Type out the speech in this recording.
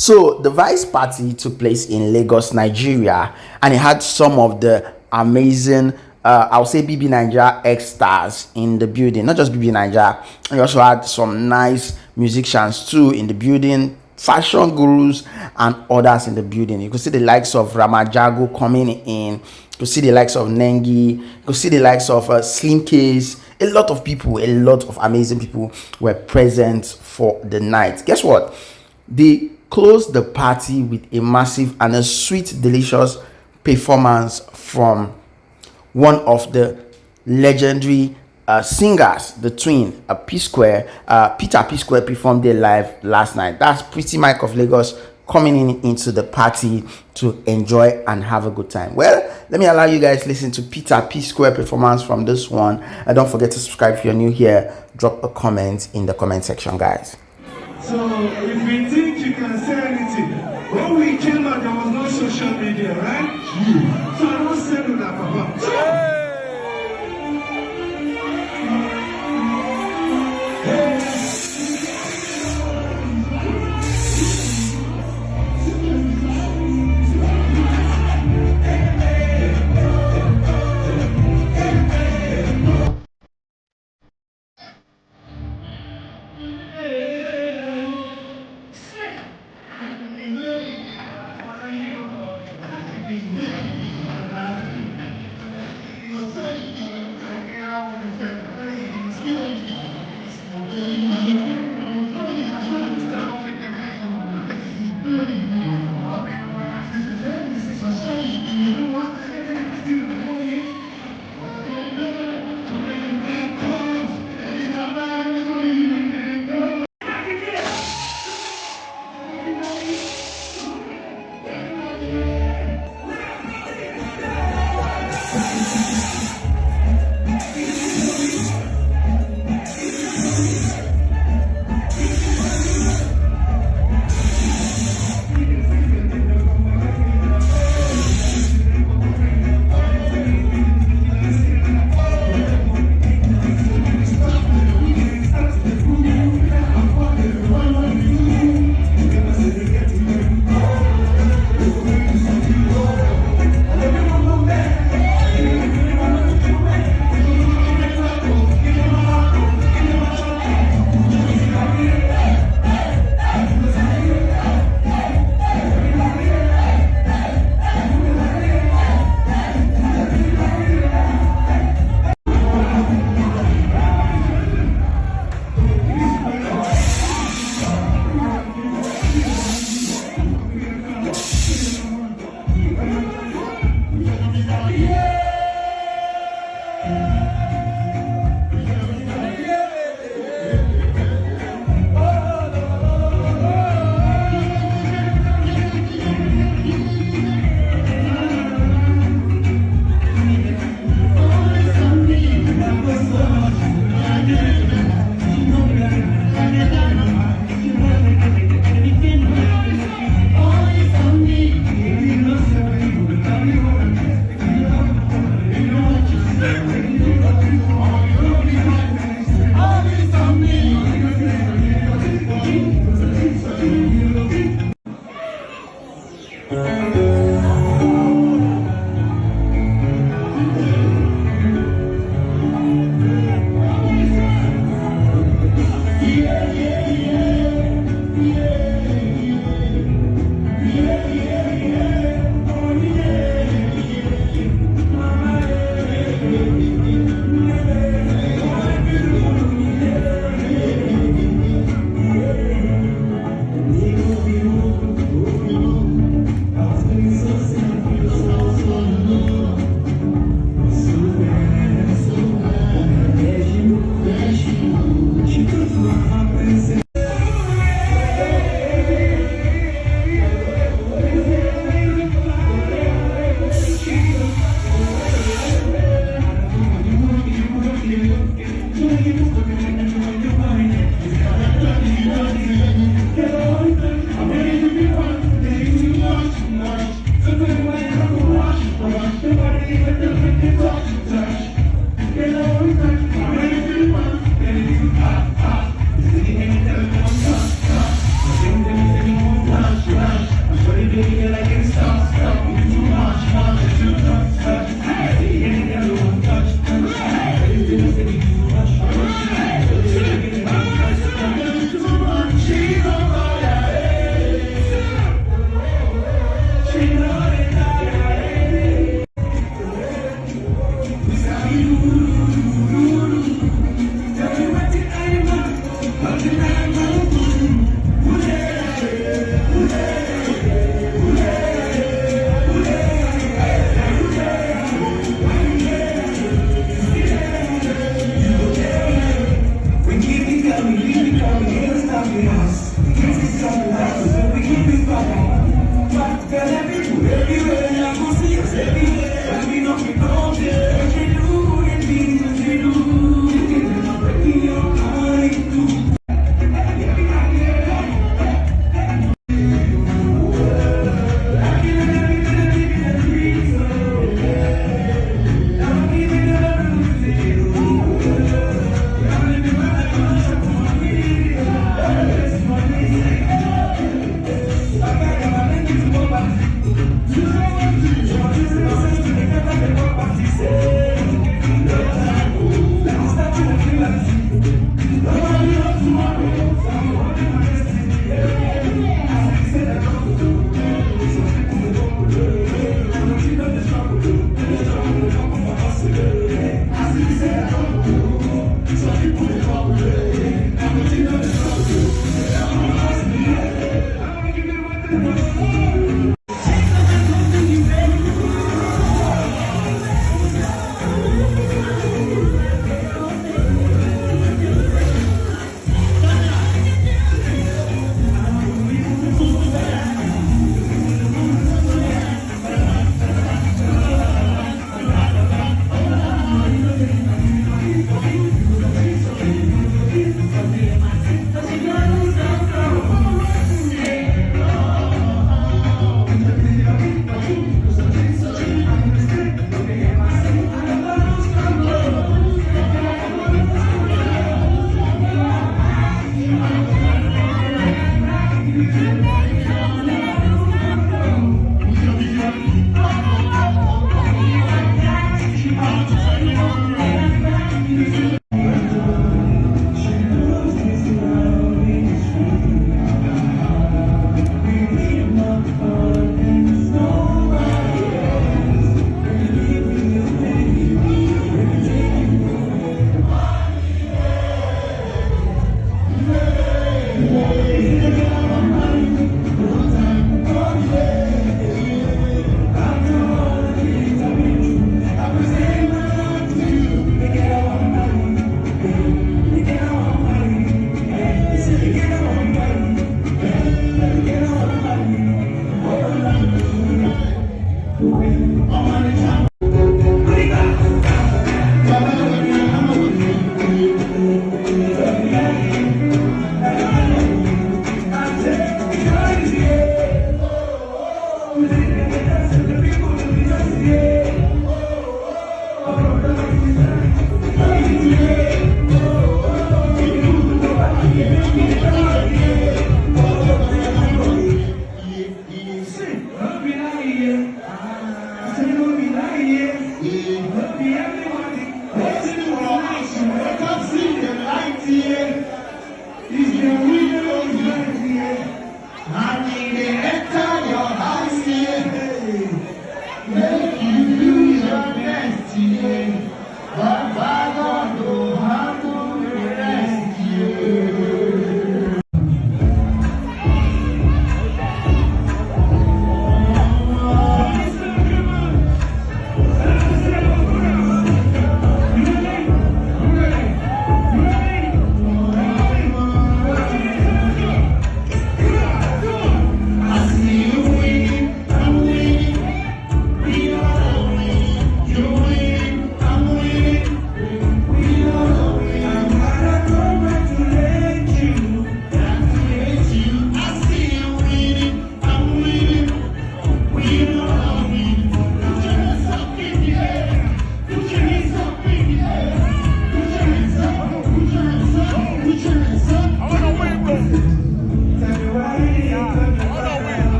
So the Vice party took place in Lagos, Nigeria, and it had some of the amazing, I'll say BB Nigeria X stars in the building. Not just BB Nigeria, we also had some nice musicians too in the building, fashion gurus and others in the building. You could see the likes of Ramajago coming in. You could see the likes of Nengi. You could see the likes of Slim Case. A lot of people, a lot of amazing people were present for the night. Guess what? They closed the party with a massive and a sweet, delicious performance from one of the legendary singers, the twin, P Square. Peter P Square performed there live last night. That's Pretty Mike of Lagos coming into the party to enjoy and have a good time. Well, let me allow you guys listen to Peter P Square performance from this one. And don't forget to subscribe if you're new here. Drop a comment in the comment section, guys. So if we think you can say anything, when we came out there was no social media, right? So I don't say to that, Papa. I'm